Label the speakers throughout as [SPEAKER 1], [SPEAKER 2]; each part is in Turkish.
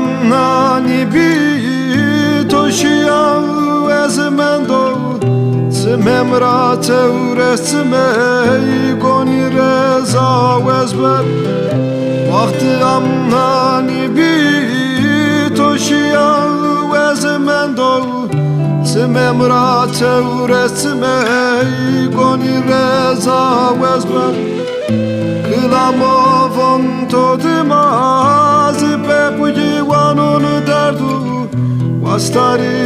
[SPEAKER 1] amnani bi toshia ezmendo Memra tevresme goni reza wezber Vakti amnani bi toshia wezmendo Memra tevresme goni reza wezber Kılamovon todimaz pepuji vanon derdu Vastari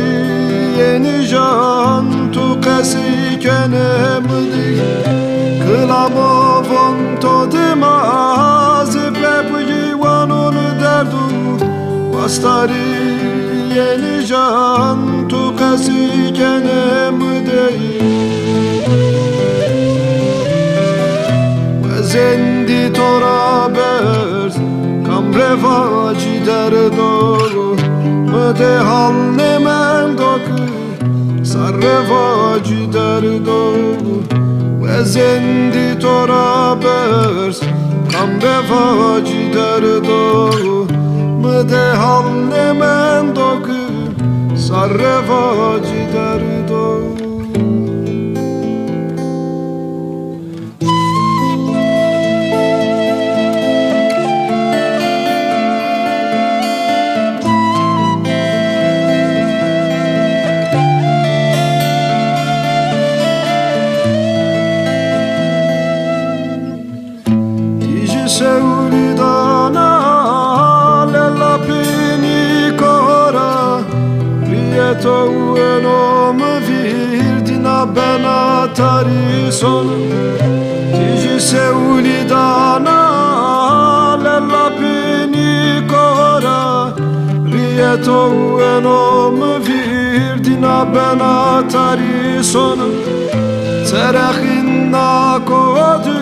[SPEAKER 1] yeni jan tu kesi kenemdi Kılamovon todimaz pepuji vanon derdu Vastari yeni jan tu kesi kenemdi Zendi torabers kamreva cider doru Mede hal nemen doku sarreva cider doru Ve zendi torabers kamreva cider doru Mede hal nemen doku sarreva cider doru Seulidana lella pinicora Rieto uenom virdina bena tarison Tiji seulidana lella pinicora Rieto uenom virdina bena tarison Terachinna kodum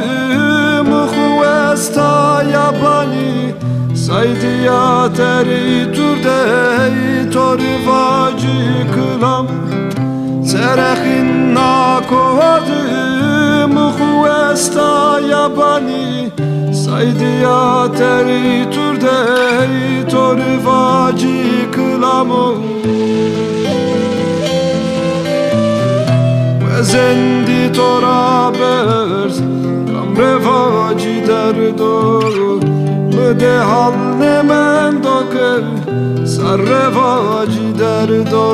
[SPEAKER 1] Esta yabani saydiya teri turdey torivacı kılam Serexinna kodim esta yabani saydiya teri turdey torivacı kılam Vezendi torabers Revaci derdo Mede hal nemen doker Sarrevaci derdo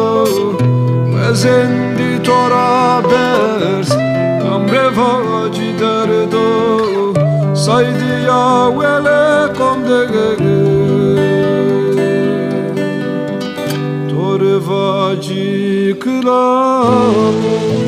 [SPEAKER 1] Vezendi torabers Kam revaci derdo Saydi ya vele kom dege Torvaci kılam